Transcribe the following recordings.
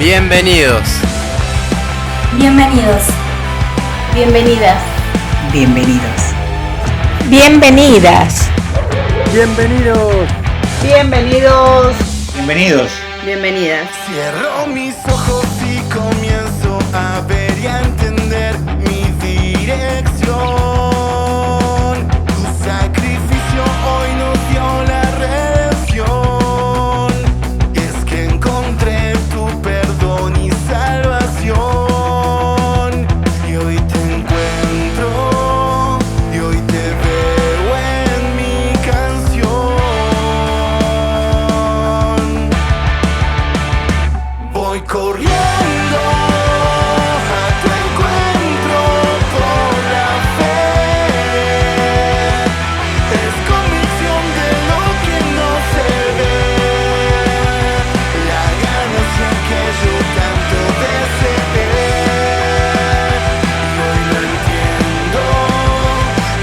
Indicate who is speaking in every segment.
Speaker 1: Bienvenidos.
Speaker 2: Bienvenidos.
Speaker 3: Bienvenidas.
Speaker 4: Bienvenidos.
Speaker 5: Bienvenidas.
Speaker 6: Bienvenidos.
Speaker 7: Bienvenidos.
Speaker 4: Bienvenidos.
Speaker 3: Bienvenidas.
Speaker 8: Cierro mis ojos y comienzo a ver y a entender mi dirección. Tu sacrificio hoy nos dio la redención. Es que encontré tu perdón y salvación. Y hoy te encuentro, y hoy te veo en mi canción. Voy corriendo a tu encuentro por la fe. Es convicción de lo que no se ve, la ganancia que yo tanto deseé. Y hoy lo entiendo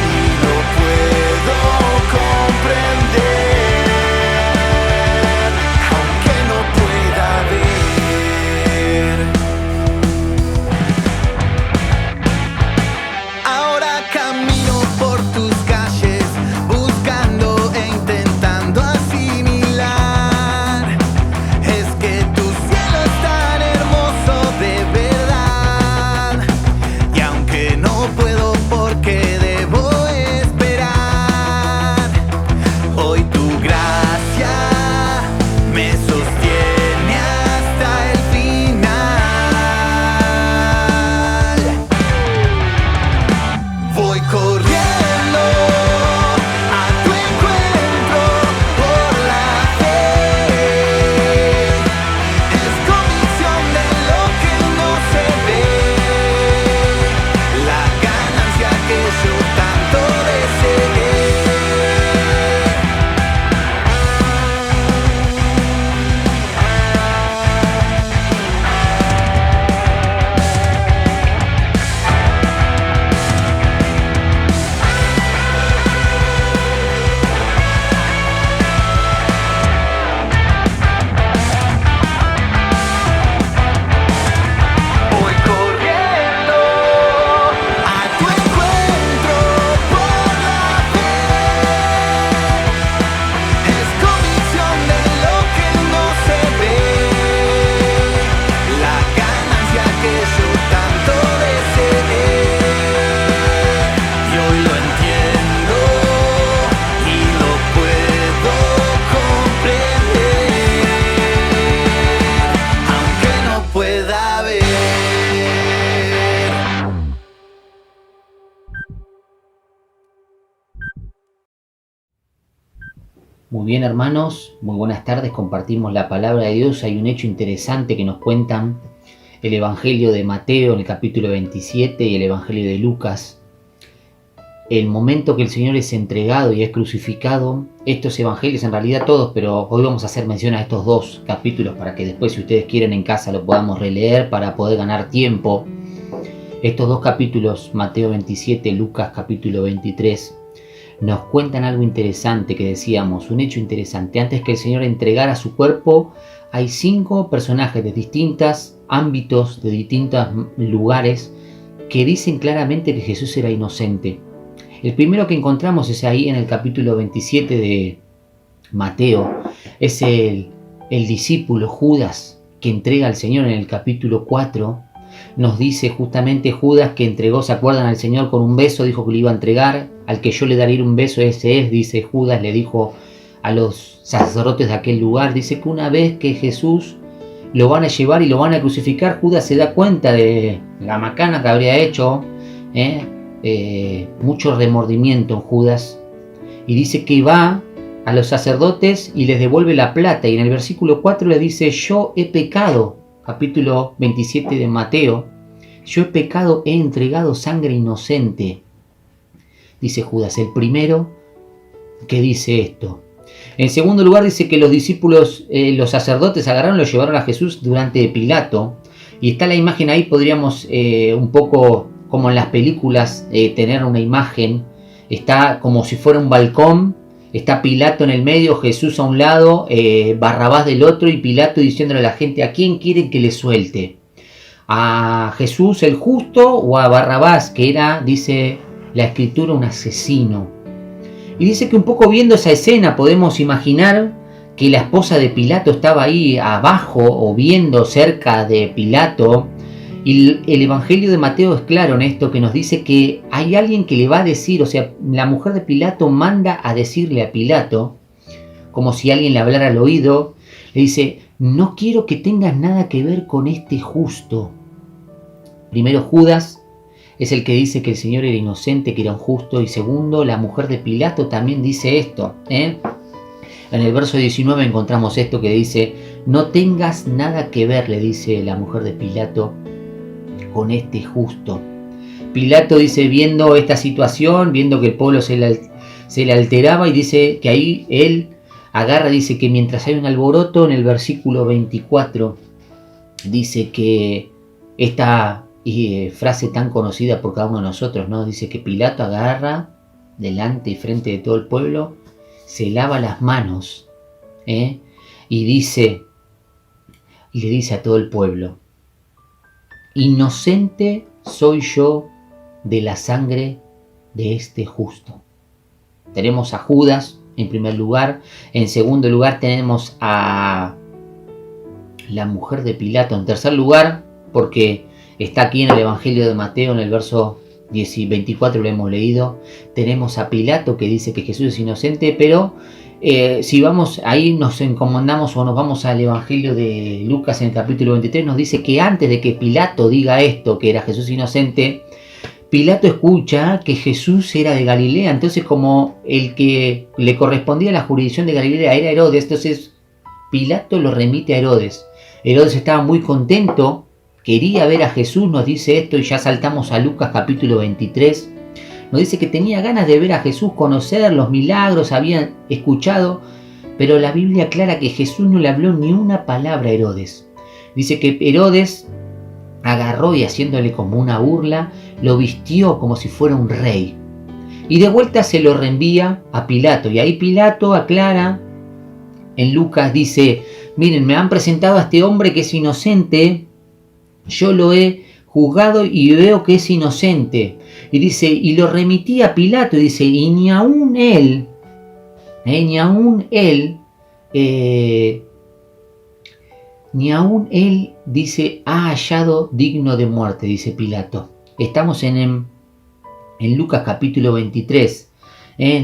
Speaker 8: y lo puedo comprender, aunque no pueda ver. Ahora camino por tus calles, buscando e intentando asimilar. Es que tu cielo es tan hermoso de verdad. Y aunque no puedo porque debo esperar, hoy tu gracia me sostiene hasta el final. Voy corriendo a tu encuentro por la fe. Es convicción de lo que no se ve, la ganancia que yo tanto deseé. Voy corriendo a tu encuentro por la fe. Es convicción de lo que no se ve, la ganancia que yo tanto deseé. Y hoy lo entiendo y lo puedo comprender, aunque no pueda ver.
Speaker 9: Muy bien, hermanos, muy buenas tardes, compartimos la palabra de Dios. Hay un hecho interesante que nos cuentan el Evangelio de Mateo en el capítulo 27 y el Evangelio de Lucas. El momento que el Señor es entregado y es crucificado, estos evangelios, en realidad todos, pero hoy vamos a hacer mención a estos dos capítulos para que después, si ustedes quieren en casa, lo podamos releer para poder ganar tiempo. Estos dos capítulos, Mateo 27, Lucas capítulo 23, nos cuentan algo interesante que decíamos, un hecho interesante. Antes que el Señor entregara su cuerpo, hay 5 personajes de distintos ámbitos, de distintos lugares, que dicen claramente que Jesús era inocente. El primero que encontramos es ahí en el capítulo 27 de Mateo. Es el discípulo Judas que entrega al Señor en el capítulo 4. Nos dice justamente Judas que entregó, ¿se acuerdan? Al Señor con un beso, dijo que le iba a entregar. Al que yo le daré un beso, ese es, dice Judas, le dijo a los sacerdotes de aquel lugar. Dice que una vez que Jesús lo van a llevar y lo van a crucificar, Judas se da cuenta de la macana que habría hecho, mucho remordimiento en Judas, y dice que va a los sacerdotes y les devuelve la plata, y en el versículo 4 les dice: yo he pecado, capítulo 27 de Mateo, yo he pecado, he entregado sangre inocente, dice Judas, el primero que dice esto. En segundo lugar dice que los discípulos, los sacerdotes agarraron y lo llevaron a Jesús durante Pilato, y está la imagen ahí, podríamos un poco como en las películas tener una imagen, está como si fuera un balcón Está Pilato en el medio, Jesús a un lado, Barrabás del otro, y Pilato diciéndole a la gente: ¿a quién quieren que le suelte? ¿A Jesús el justo o a Barrabás, que era, dice la escritura, un asesino? Y dice que un poco viendo esa escena podemos imaginar que la esposa de Pilato estaba ahí abajo o viendo cerca de Pilato. Y el Evangelio de Mateo es claro en esto, que nos dice que hay alguien que le va a decir, o sea, la mujer de Pilato manda a decirle a Pilato, como si alguien le hablara al oído, le dice: no quiero que tengas nada que ver con este justo. Primero, Judas es el que dice que el Señor era inocente, que era un justo, y segundo, la mujer de Pilato también dice esto, En el verso 19 encontramos esto que dice: no tengas nada que ver, le dice la mujer de Pilato, con este justo. Pilato dice, viendo esta situación, viendo que el pueblo se le alteraba, y dice que ahí él agarra, dice que mientras hay un alboroto, en el versículo 24, dice que esta frase tan conocida por cada uno de nosotros, ¿no? Dice que Pilato agarra delante y frente de todo el pueblo, se lava las manos, y le dice a todo el pueblo: inocente soy yo de la sangre de este justo. Tenemos a Judas en primer lugar. En segundo lugar tenemos a la mujer de Pilato. En tercer lugar, porque está aquí en el Evangelio de Mateo, en el verso 24 lo hemos leído, tenemos a Pilato que dice que Jesús es inocente, pero si vamos ahí, nos encomendamos o nos vamos al Evangelio de Lucas en el capítulo 23, nos dice que antes de que Pilato diga esto, que era Jesús inocente, Pilato escucha que Jesús era de Galilea. Entonces, como el que le correspondía a la jurisdicción de Galilea era Herodes, entonces Pilato lo remite a Herodes. Herodes estaba muy contento, quería ver a Jesús, nos dice esto, y ya saltamos a Lucas capítulo 23. Nos dice que tenía ganas de ver a Jesús, conocer los milagros, habían escuchado, pero la Biblia aclara que Jesús no le habló ni una palabra a Herodes. Dice que Herodes agarró y, haciéndole como una burla, lo vistió como si fuera un rey. Y de vuelta se lo reenvía a Pilato. Y ahí Pilato aclara, en Lucas dice: miren, me han presentado a este hombre que es inocente, yo lo he juzgado y veo que es inocente. Y dice, y lo remití a Pilato, y dice, y ni aún él, dice, ha hallado digno de muerte, dice Pilato. Estamos en Lucas capítulo 23,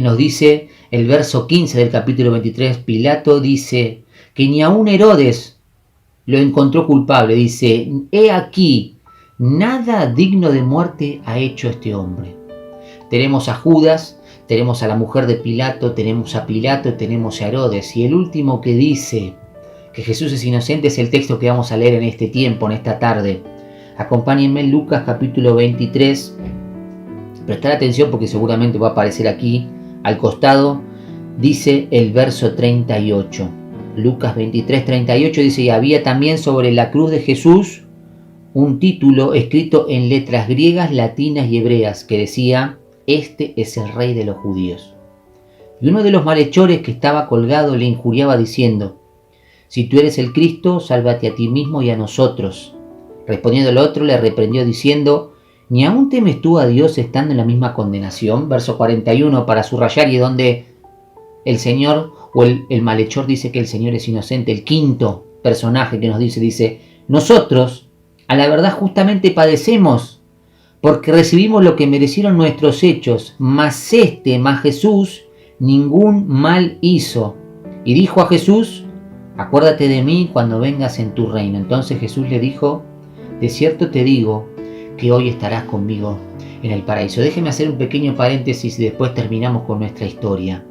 Speaker 9: nos dice el verso 15 del capítulo 23, Pilato dice que ni aún Herodes lo encontró culpable, dice, he aquí, nada digno de muerte ha hecho este hombre. Tenemos a Judas, tenemos a la mujer de Pilato, tenemos a Pilato, tenemos a Herodes, y el último que dice que Jesús es inocente es el texto que vamos a leer en este tiempo, en esta tarde. Acompáñenme en Lucas capítulo 23, prestar atención porque seguramente va a aparecer aquí al costado, dice el verso 38. Lucas 23, 38 dice, y había también sobre la cruz de Jesús un título escrito en letras griegas, latinas y hebreas que decía: este es el rey de los judíos. Y uno de los malhechores que estaba colgado le injuriaba diciendo: si tú eres el Cristo, sálvate a ti mismo y a nosotros. Respondiendo el otro le reprendió diciendo: ¿ni aún temes tú a Dios estando en la misma condenación? Verso 41 para subrayar, y donde el Señor o el malhechor dice que el Señor es inocente. El quinto personaje que nos dice, nosotros a la verdad justamente padecemos, porque recibimos lo que merecieron nuestros hechos, mas Jesús, ningún mal hizo. Y dijo a Jesús: acuérdate de mí cuando vengas en tu reino. Entonces Jesús le dijo: de cierto te digo que hoy estarás conmigo en el paraíso. Déjeme hacer un pequeño paréntesis y después terminamos con nuestra historia.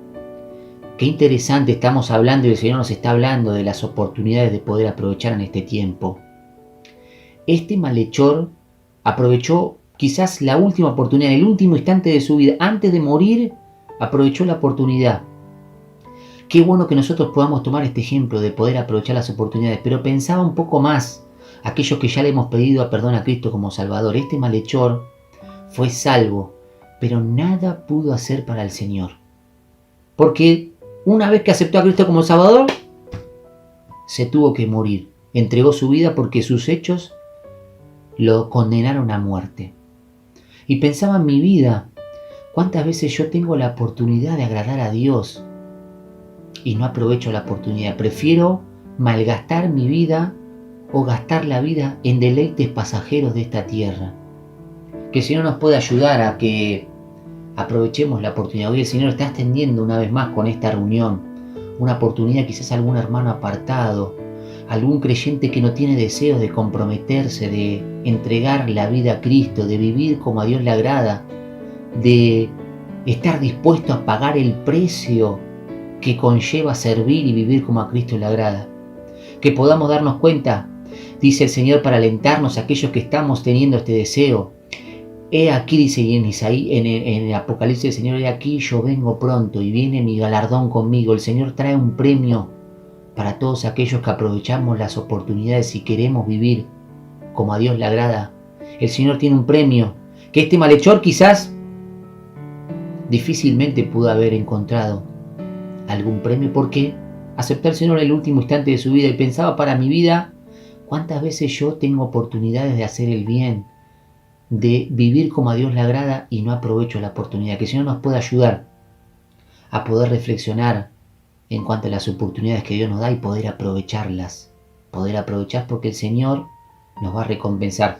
Speaker 9: Qué interesante, estamos hablando y el Señor nos está hablando de las oportunidades de poder aprovechar en este tiempo. Este malhechor aprovechó quizás la última oportunidad, el último instante de su vida, antes de morir, aprovechó la oportunidad. Qué bueno que nosotros podamos tomar este ejemplo de poder aprovechar las oportunidades, pero pensaba un poco más, aquellos que ya le hemos pedido perdón a Cristo como Salvador. Este malhechor fue salvo, pero nada pudo hacer para el Señor. Porque una vez que aceptó a Cristo como Salvador, se tuvo que morir. Entregó su vida porque sus hechos lo condenaron a muerte. Y pensaba en mi vida, cuántas veces yo tengo la oportunidad de agradar a Dios y no aprovecho la oportunidad. Prefiero malgastar mi vida o gastar la vida en deleites pasajeros de esta tierra. Que el Señor nos puede ayudar a que aprovechemos la oportunidad. Hoy el Señor está extendiendo una vez más con esta reunión una oportunidad, quizás a algún hermano apartado, algún creyente que no tiene deseos de comprometerse, de entregar la vida a Cristo, de vivir como a Dios le agrada, de estar dispuesto a pagar el precio que conlleva servir y vivir como a Cristo le agrada. Que podamos darnos cuenta, dice el Señor, para alentarnos a aquellos que estamos teniendo este deseo. He aquí, dice en Isaías, en el Apocalipsis, el Señor, he aquí, yo vengo pronto y viene mi galardón conmigo. El Señor trae un premio para todos aquellos que aprovechamos las oportunidades y queremos vivir como a Dios le agrada. El Señor tiene un premio que este malhechor quizás difícilmente pudo haber encontrado algún premio, porque aceptó al Señor en el último instante de su vida y pensaba, para mi vida, ¿cuántas veces yo tengo oportunidades de hacer el bien, de vivir como a Dios le agrada y no aprovecho la oportunidad? Que el Señor nos pueda ayudar a poder reflexionar en cuanto a las oportunidades que Dios nos da y poder aprovecharlas. Poder aprovechar porque el Señor nos va a recompensar.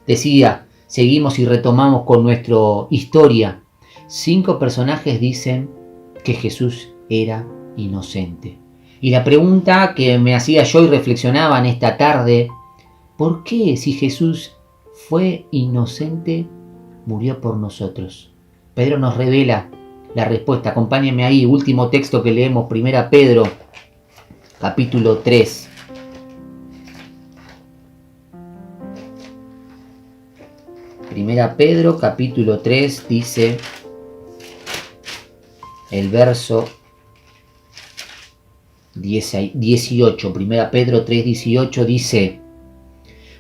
Speaker 9: Decía, seguimos y retomamos con nuestra historia. 5 personajes dicen que Jesús era inocente. Y la pregunta que me hacía yo y reflexionaba en esta tarde, ¿por qué si Jesús fue inocente, murió por nosotros? Pedro nos revela la respuesta. Acompáñenme ahí, último texto que leemos, 1 Pedro, capítulo 3. Primera Pedro, capítulo 3, dice el verso 18. Primera Pedro 3, 18 dice,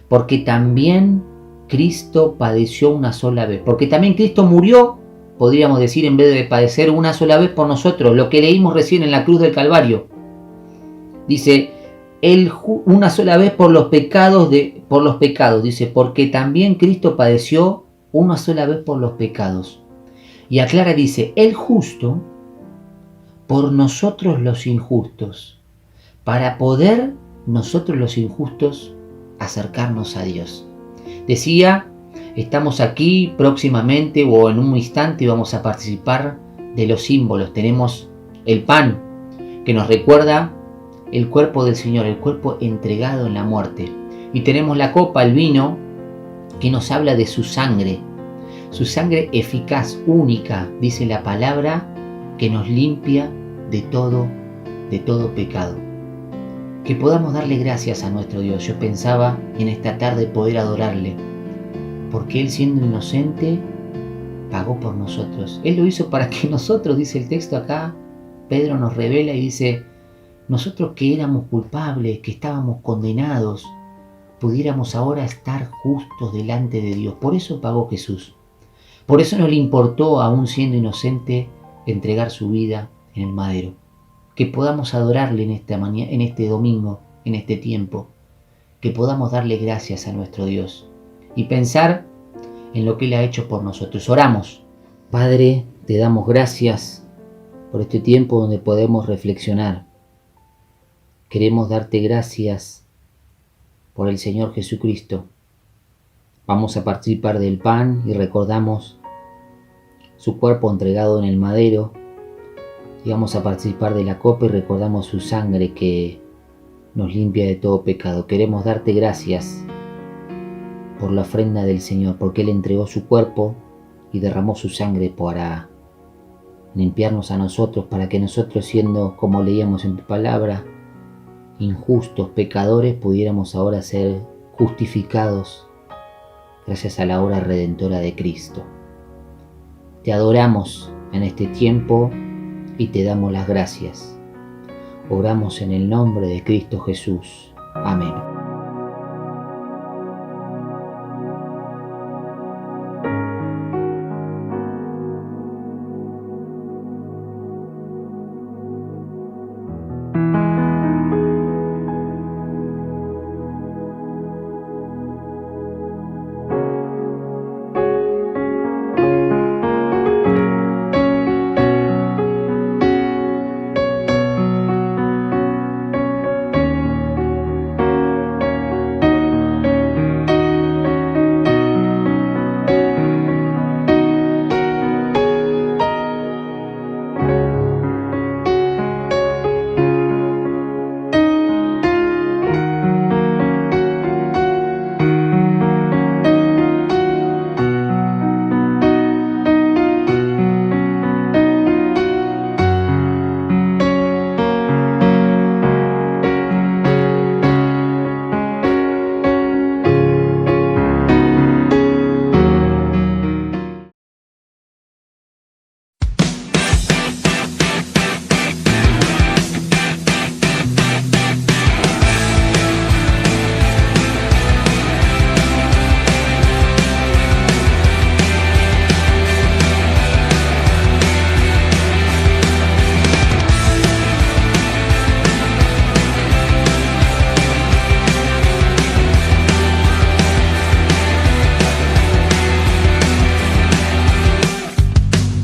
Speaker 9: porque también Cristo padeció una sola vez. Porque también Cristo murió, podríamos decir, en vez de padecer una sola vez por nosotros. Lo que leímos recién en la cruz del Calvario. Dice, Él una sola vez por los pecados, dice, porque también Cristo padeció una sola vez por los pecados. Y aclara, dice, el justo por nosotros los injustos, para poder nosotros los injustos acercarnos a Dios. Decía, estamos aquí próximamente o en un instante vamos a participar de los símbolos. Tenemos el pan que nos recuerda el cuerpo del Señor, el cuerpo entregado en la muerte. Y tenemos la copa, el vino, que nos habla de su sangre eficaz, única, dice la palabra, que nos limpia de todo pecado. Que podamos darle gracias a nuestro Dios. Yo pensaba en esta tarde poder adorarle, porque Él, siendo inocente, pagó por nosotros. Él lo hizo para que nosotros, dice el texto acá, Pedro nos revela y dice, nosotros que éramos culpables, que estábamos condenados, pudiéramos ahora estar justos delante de Dios. Por eso pagó Jesús. Por eso no le importó, aún siendo inocente, entregar su vida en el madero. Que podamos adorarle en esta mañana, en este domingo, en este tiempo. Que podamos darle gracias a nuestro Dios y pensar en lo que Él ha hecho por nosotros. Oramos. Padre, te damos gracias por este tiempo donde podemos reflexionar. Queremos darte gracias por el Señor Jesucristo. Vamos a participar del pan y recordamos su cuerpo entregado en el madero. Y vamos a participar de la copa y recordamos su sangre que nos limpia de todo pecado. Queremos darte gracias por la ofrenda del Señor, porque Él entregó su cuerpo y derramó su sangre para limpiarnos a nosotros, para que nosotros, siendo, como leíamos en tu palabra, injustos, pecadores, pudiéramos ahora ser justificados gracias a la obra redentora de Cristo. Te adoramos en este tiempo y te damos las gracias. Oramos en el nombre de Cristo Jesús. Amén.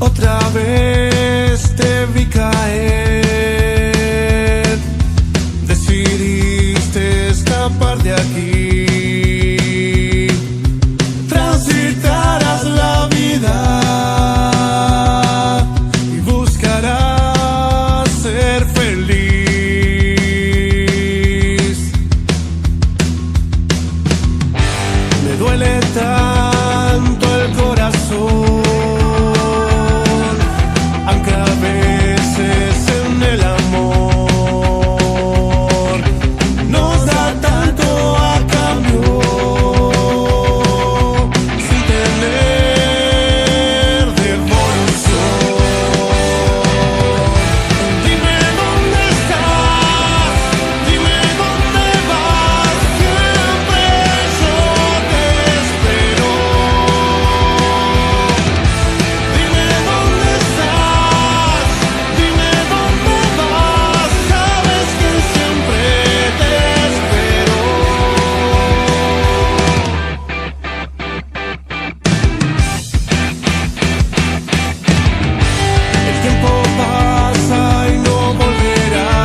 Speaker 8: Otra vez te vi caer, decidiste escapar de aquí, transitarás la vida y buscarás ser feliz. Me duele tanto el corazón, aunque a veces en el amor nos da tanto a cambio, sin tener devolución. Dime dónde estás, dime dónde vas, siempre yo te espero. Dime dónde estás, dime dónde vas, sabes que siempre te espero. El tiempo pasa y no volverá,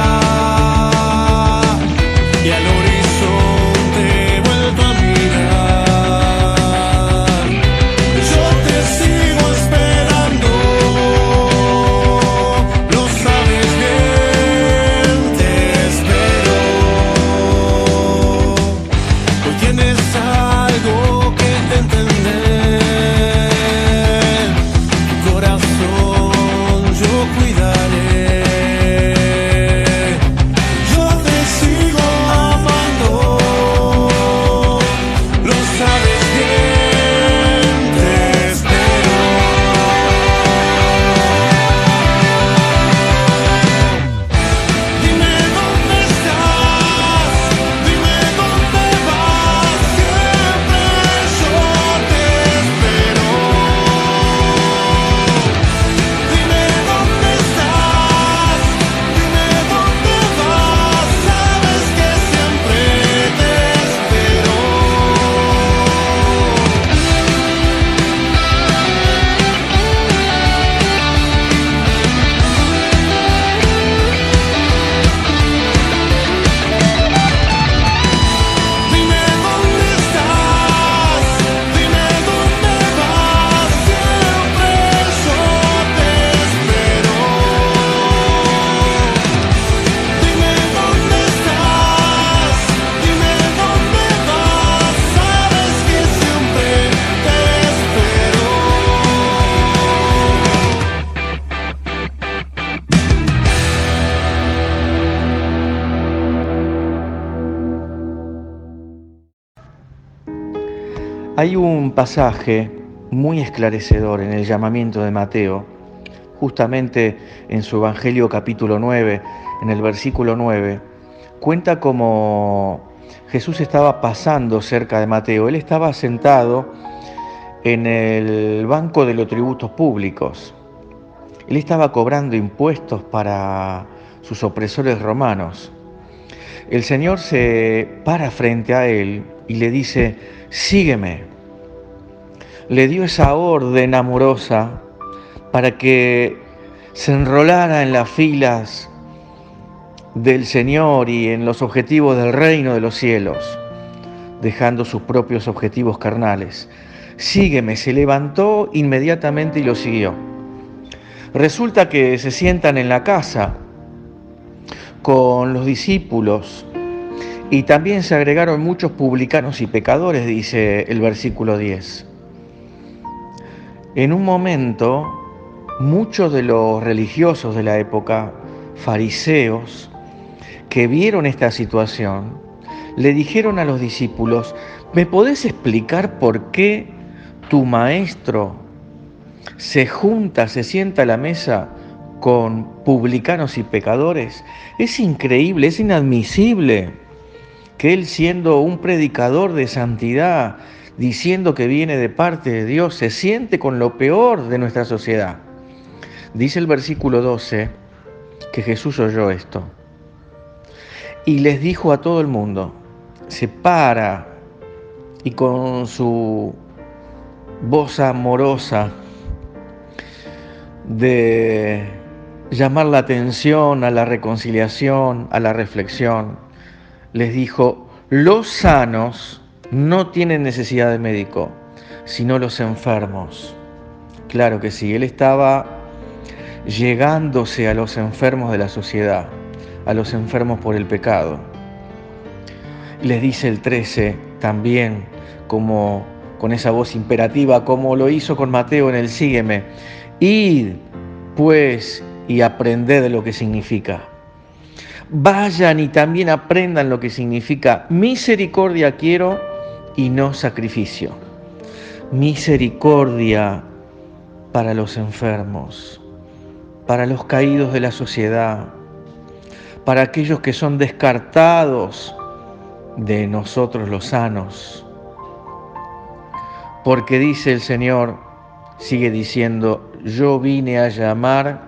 Speaker 8: y al horizonte he vuelto a mirar. Yo te sigo esperando, lo sabes bien, te espero. Hoy tienes algo que te entender, tu corazón yo cuidaré. Yo te sigo amando, lo sabes bien, te espero. Dime dónde estás, dime dónde vas, siempre yo te espero. Dime dónde estás, dime dónde vas, sabes que siempre te espero. Dime dónde estás, dime dónde vas, siempre yo te espero. Dime dónde estás, dime dónde vas, sabes que siempre te espero.
Speaker 6: Hay un pasaje muy esclarecedor en el llamamiento de Mateo, justamente en su Evangelio capítulo 9, en el versículo 9, cuenta cómo Jesús estaba pasando cerca de Mateo. Él estaba sentado en el banco de los tributos públicos. Él estaba cobrando impuestos para sus opresores romanos. El Señor se para frente a él y le dice: sígueme. Le dio esa orden amorosa para que se enrolara en las filas del Señor y en los objetivos del reino de los cielos, dejando sus propios objetivos carnales. Sígueme. Se levantó inmediatamente y lo siguió. Resulta que se sientan en la casa con los discípulos, y también se agregaron muchos publicanos y pecadores, dice el versículo 10. En un momento, muchos de los religiosos de la época, fariseos, que vieron esta situación, le dijeron a los discípulos: ¿me podés explicar por qué tu maestro se sienta a la mesa con publicanos y pecadores? Es increíble, es inadmisible que él, siendo un predicador de santidad, diciendo que viene de parte de Dios, se siente con lo peor de nuestra sociedad. Dice el versículo 12 que Jesús oyó esto y les dijo a todo el mundo, se para y con su voz amorosa de llamar la atención a la reconciliación, a la reflexión, les dijo: los sanos no tienen necesidad de médico, sino los enfermos. Claro que sí, él estaba llegándose a los enfermos de la sociedad, a los enfermos por el pecado. Les dice el 13 también, como con esa voz imperativa, como lo hizo con Mateo en el Sígueme: id pues y aprended lo que significa. Vayan y también aprendan lo que significa misericordia quiero y no sacrificio. Misericordia para los enfermos, para los caídos de la sociedad, para aquellos que son descartados de nosotros los sanos. Porque dice el Señor, sigue diciendo: yo no vine a llamar,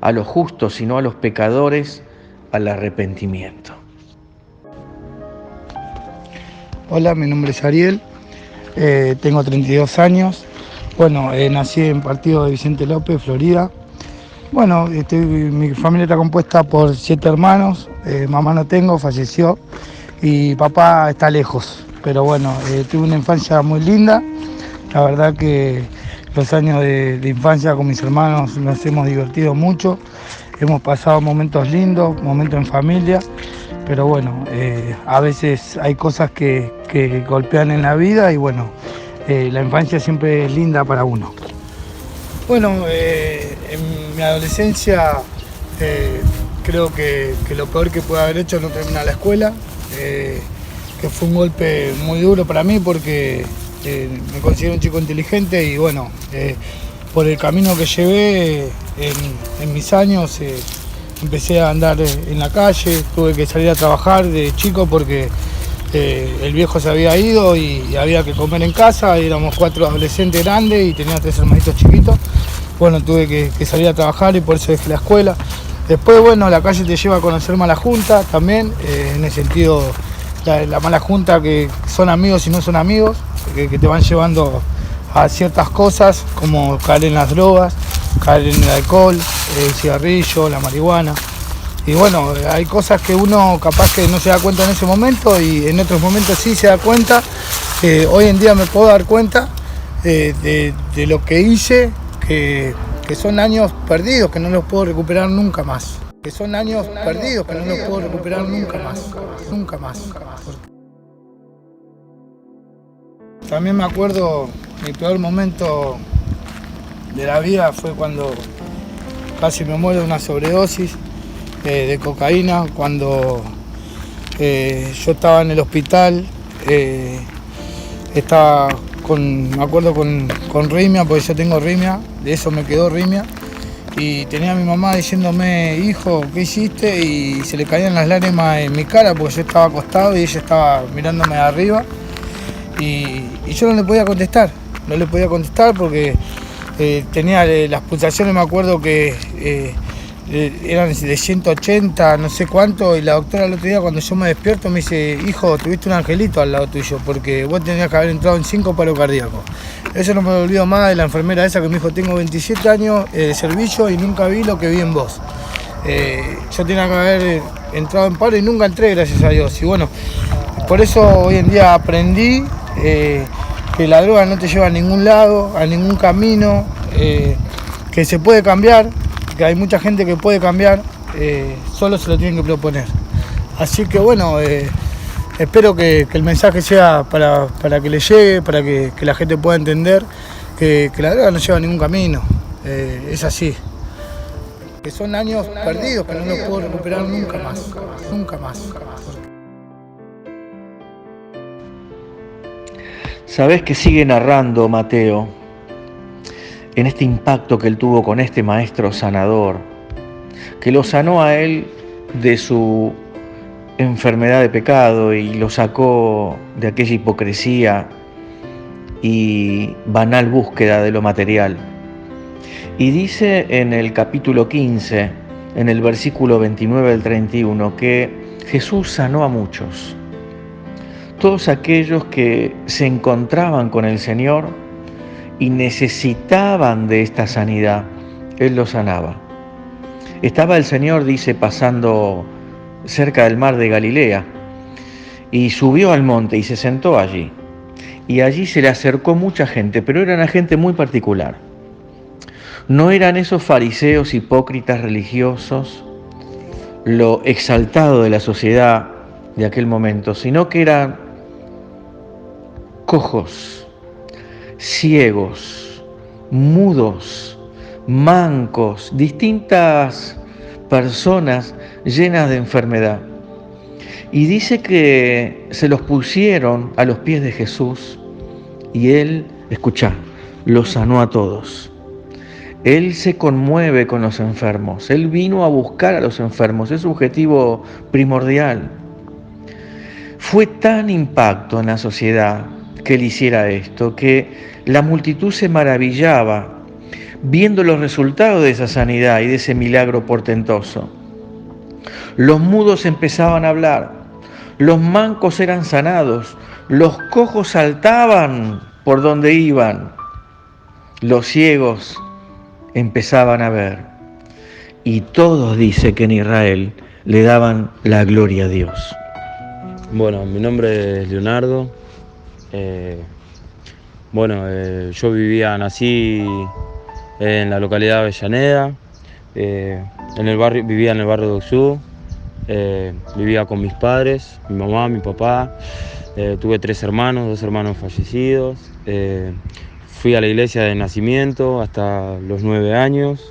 Speaker 6: a los justos, sino a los pecadores al arrepentimiento.
Speaker 1: Hola, mi nombre es Ariel, tengo 32 años. Bueno, nací en Partido de Vicente López, Florida. Bueno, mi familia está compuesta por 7 hermanos, mamá no tengo, falleció, y papá está lejos. Pero bueno, tuve una infancia muy linda. La verdad que los años de infancia con mis hermanos nos hemos divertido mucho. Hemos pasado momentos lindos, momentos en familia. Pero bueno, a veces hay cosas que golpean en la vida y bueno, la infancia siempre es linda para uno. Bueno, en mi adolescencia creo que lo peor que pude haber hecho es no terminar la escuela, que fue un golpe muy duro para mí porque me considero un chico inteligente y bueno, por el camino que llevé en mis años empecé a andar en la calle, tuve que salir a trabajar de chico porque el viejo se había ido y había que comer en casa, éramos 4 adolescentes grandes y tenía 3 hermanitos chiquitos. Bueno, tuve que salir a trabajar y por eso dejé la escuela. Después, bueno, la calle te lleva a conocer mala junta también, en el sentido, la mala junta que son amigos y no son amigos, que te van llevando a ciertas cosas como caer en las drogas, caer en el alcohol, el cigarrillo, la marihuana. Y bueno, hay cosas que uno capaz que no se da cuenta en ese momento y en otros momentos sí se da cuenta. Hoy en día me puedo dar cuenta de lo que hice, que son años perdidos, que no los puedo recuperar nunca más. Que son años perdidos, que no los puedo recuperar nunca más. Nunca más. También me acuerdo, mi peor momento de la vida fue cuando casi me muero de una sobredosis de cocaína, cuando yo estaba en el hospital, estaba me acuerdo con rimia, porque yo tengo rimia, de eso me quedó rimia, y tenía a mi mamá diciéndome: hijo, ¿qué hiciste? Y se le caían las lágrimas en mi cara porque yo estaba acostado y ella estaba mirándome de arriba, y yo no le podía contestar porque tenía las pulsaciones, me acuerdo que eran de 180, no sé cuánto, y la doctora el otro día cuando yo me despierto me dice: hijo, tuviste un angelito al lado tuyo, porque vos tenías que haber entrado en 5 paros cardíacos. Eso no me lo olvido más de la enfermera esa que me dijo: tengo 27 años de servicio y nunca vi lo que vi en vos. Yo tenía que haber entrado en paro y nunca entré, gracias a Dios. Y bueno, por eso hoy en día aprendí que la droga no te lleva a ningún lado, a ningún camino, que se puede cambiar, que hay mucha gente que puede cambiar, solo se lo tienen que proponer. Así que bueno, espero que el mensaje sea para que le llegue, para que la gente pueda entender que la droga no lleva a ningún camino, es así. Que son años perdidos que no los puedo recuperar nunca más, nunca más.
Speaker 6: ¿Sabés que sigue narrando Mateo en este impacto que él tuvo con este maestro sanador, que lo sanó a él de su enfermedad de pecado y lo sacó de aquella hipocresía y banal búsqueda de lo material? Y dice en el capítulo 15, en el versículo 29 al 31, que Jesús sanó a muchos. Todos aquellos que se encontraban con el Señor y necesitaban de esta sanidad, Él los sanaba. Estaba el Señor, dice, pasando cerca del mar de Galilea, y subió al monte y se sentó allí. Y allí se le acercó mucha gente, pero era una gente muy particular. No eran esos fariseos hipócritas religiosos, lo exaltado de la sociedad de aquel momento, sino que eran cojos, ciegos, mudos, mancos, distintas personas llenas de enfermedad. Y dice que se los pusieron a los pies de Jesús y Él, escuchá, los sanó a todos. Él se conmueve con los enfermos, Él vino a buscar a los enfermos, es su objetivo primordial. Fue tan impacto en la sociedad que Él hiciera esto, que la multitud se maravillaba viendo los resultados de esa sanidad y de ese milagro portentoso. Los mudos empezaban a hablar, los mancos eran sanados, los cojos saltaban por donde iban, los ciegos empezaban a ver, y todos, dice, que en Israel le daban la gloria a Dios.
Speaker 2: Bueno, mi nombre es Leonardo. Yo nací en la localidad de Avellaneda, vivía en el barrio de Oxú, vivía con mis padres, mi mamá, mi papá, tuve 3 hermanos, 2 hermanos fallecidos, fui a la iglesia de nacimiento hasta los 9 años,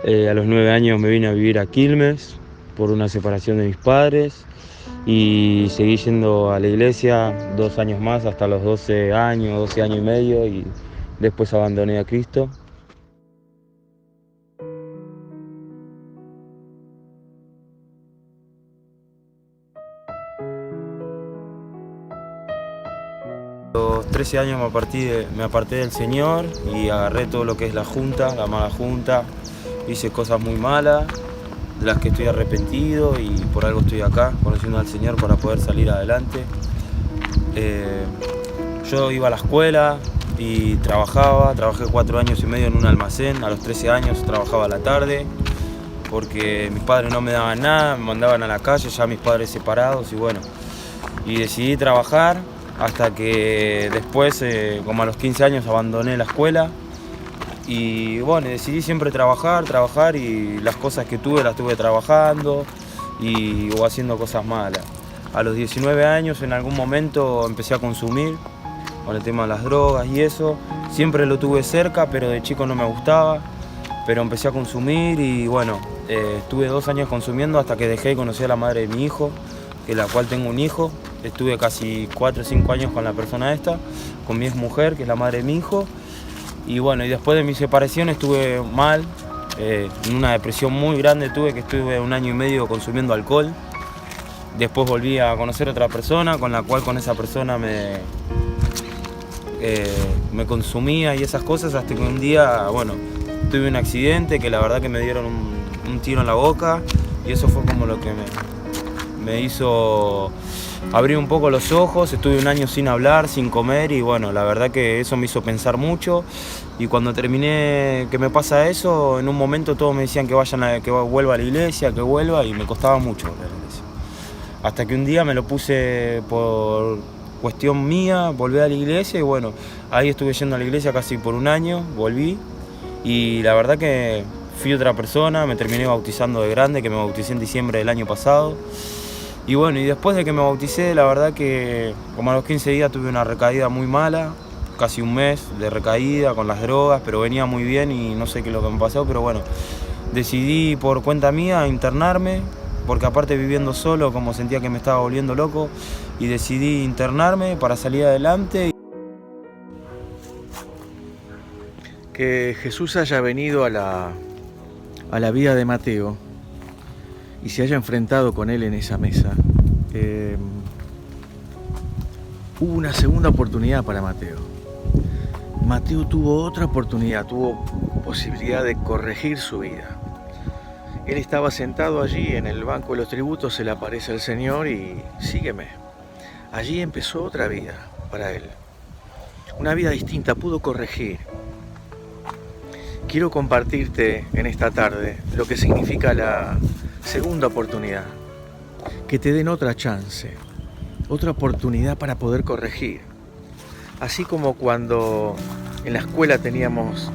Speaker 2: a los 9 años me vine a vivir a Quilmes por una separación de mis padres y seguí yendo a la iglesia 2 años más hasta los 12 años y medio y después abandoné a Cristo. A los 13 años me aparté del Señor y agarré todo lo que es la mala junta. Hice cosas muy malas, de las que estoy arrepentido y por algo estoy acá, conociendo al Señor para poder salir adelante. Yo iba a la escuela y trabajé 4 años y medio en un almacén. A los 13 años trabajaba a la tarde porque mis padres no me daban nada, me mandaban a la calle, ya mis padres separados y decidí trabajar. Hasta que después, como a los 15 años, abandoné la escuela y decidí siempre trabajar y las cosas que tuve las tuve trabajando o haciendo cosas malas. A los 19 años en algún momento empecé a consumir con el tema de las drogas y eso. Siempre lo tuve cerca, pero de chico no me gustaba, pero empecé a consumir y estuve 2 años consumiendo hasta que dejé de conocer a la madre de mi hijo, que la cual tengo un hijo. Estuve casi 4 o 5 años con la persona esta, con mi exmujer, que es la madre de mi hijo. Y después de mi separación estuve mal, en una depresión muy grande que estuve 1 año y medio consumiendo alcohol. Después volví a conocer a otra persona, con esa persona me consumía y esas cosas, hasta que un día, tuve un accidente que la verdad que me dieron un tiro en la boca y eso fue como lo que me hizo abrir un poco los ojos. Estuve 1 año sin hablar, sin comer y la verdad que eso me hizo pensar mucho y cuando terminé que me pasa eso, en un momento todos me decían que vuelva a la iglesia, que vuelva y me costaba mucho volver a la iglesia. Hasta que un día me lo puse por cuestión mía, volví a la iglesia y ahí estuve yendo a la iglesia casi por 1 año, volví y la verdad que fui otra persona, me terminé bautizando de grande, que me bauticé en diciembre del año pasado. Y después de que me bauticé, la verdad que como a los 15 días tuve una recaída muy mala, casi 1 mes de recaída con las drogas, pero venía muy bien y no sé qué es lo que me pasó, pero decidí por cuenta mía internarme, porque aparte viviendo solo, como sentía que me estaba volviendo loco, y decidí internarme para salir adelante.
Speaker 6: Que Jesús haya venido a la vida de Mateo y se haya enfrentado con él en esa mesa. Hubo una segunda oportunidad para Mateo. Mateo tuvo otra oportunidad, tuvo posibilidad de corregir su vida. Él estaba sentado allí en el banco de los tributos, se le aparece el Señor y sígueme. Allí empezó otra vida para él. Una vida distinta, pudo corregir. quiero compartirte en esta tarde lo que significa la segunda oportunidad. Que te den otra chance, otra oportunidad para poder corregir. Así como cuando en la escuela teníamos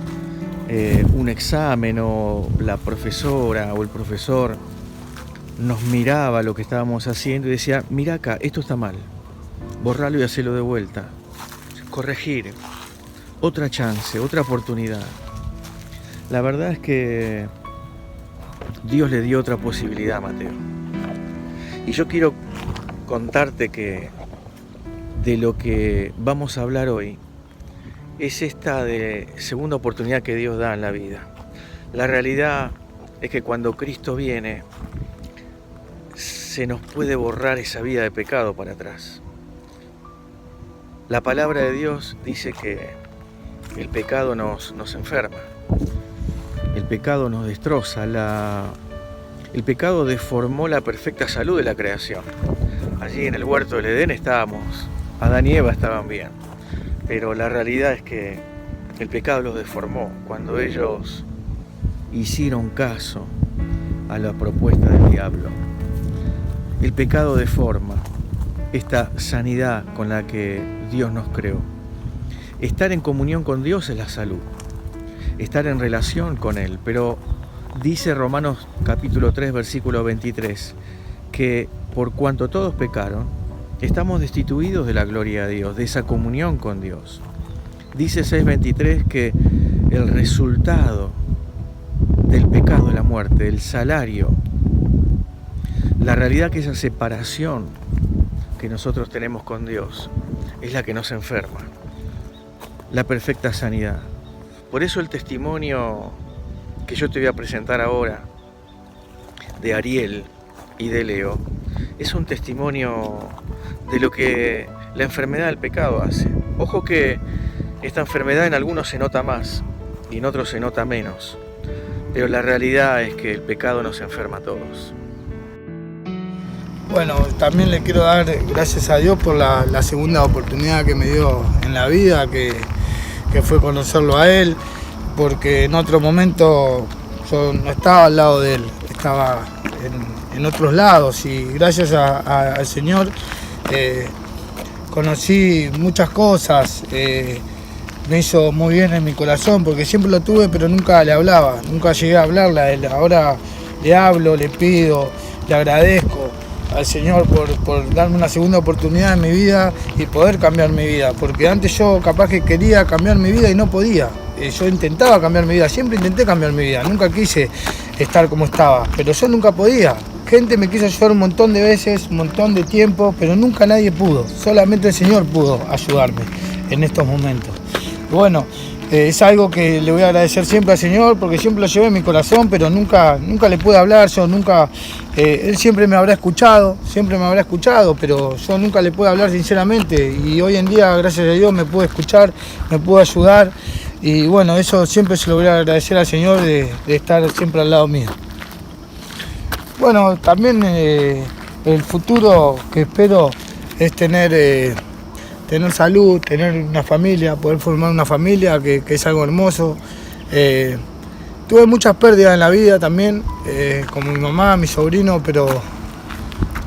Speaker 6: un examen o la profesora o el profesor nos miraba lo que estábamos haciendo y decía, mira acá, esto está mal, borralo y hacelo de vuelta. Corregir, otra chance, otra oportunidad. La verdad es que Dios le dio otra posibilidad a Mateo. Y yo quiero contarte que de lo que vamos a hablar hoy es esta de segunda oportunidad que Dios da en la vida. La realidad es que cuando Cristo viene, se nos puede borrar esa vida de pecado para atrás. La palabra de Dios dice que el pecado nos enferma, el pecado nos destroza, el pecado deformó la perfecta salud de la creación. Allí en el huerto del Edén estábamos, Adán y Eva estaban bien, pero la realidad es que el pecado los deformó cuando ellos hicieron caso a la propuesta del diablo. El pecado deforma esta sanidad con la que Dios nos creó. Estar en comunión con Dios es la salud, estar en relación con Él, pero dice Romanos capítulo 3, versículo 23, que por cuanto todos pecaron, estamos destituidos de la gloria de Dios, de esa comunión con Dios. Dice 6:23 que el resultado del pecado es la muerte, el salario. La realidad que esa separación que nosotros tenemos con Dios es la que nos enferma. La perfecta sanidad. Por eso el testimonio que yo te voy a presentar ahora de Ariel y de Leo es un testimonio de lo que la enfermedad del pecado hace. Ojo que esta enfermedad en algunos se nota más y en otros se nota menos, pero la realidad es que el pecado nos enferma a todos.
Speaker 1: Bueno, también le quiero dar gracias a Dios por la segunda oportunidad que me dio en la vida, que fue conocerlo a Él, porque en otro momento yo no estaba al lado de Él, estaba en otros lados, y gracias al Señor conocí muchas cosas, me hizo muy bien en mi corazón, porque siempre lo tuve pero nunca le hablaba, nunca llegué a hablarle a Él. Ahora le hablo, le pido, le agradezco al Señor por darme una segunda oportunidad en mi vida y poder cambiar mi vida, porque antes yo capaz que quería cambiar mi vida y no podía. Yo intentaba cambiar mi vida, siempre intenté cambiar mi vida, nunca quise estar como estaba, pero yo nunca podía. Gente me quiso ayudar un montón de veces, un montón de tiempo, pero nunca nadie pudo, solamente el Señor pudo ayudarme en estos momentos. Y bueno, es algo que le voy a agradecer siempre al Señor, porque siempre lo llevé en mi corazón, pero nunca le pude hablar, Él siempre me habrá escuchado, pero yo nunca le pude hablar sinceramente, y hoy en día, gracias a Dios, me puede escuchar, me puede ayudar, y bueno, eso siempre se lo voy a agradecer al Señor de estar siempre al lado mío. Bueno, también el futuro que espero es tener salud, tener una familia, poder formar una familia, que es algo hermoso. Tuve muchas pérdidas en la vida también, como mi mamá, mi sobrino, pero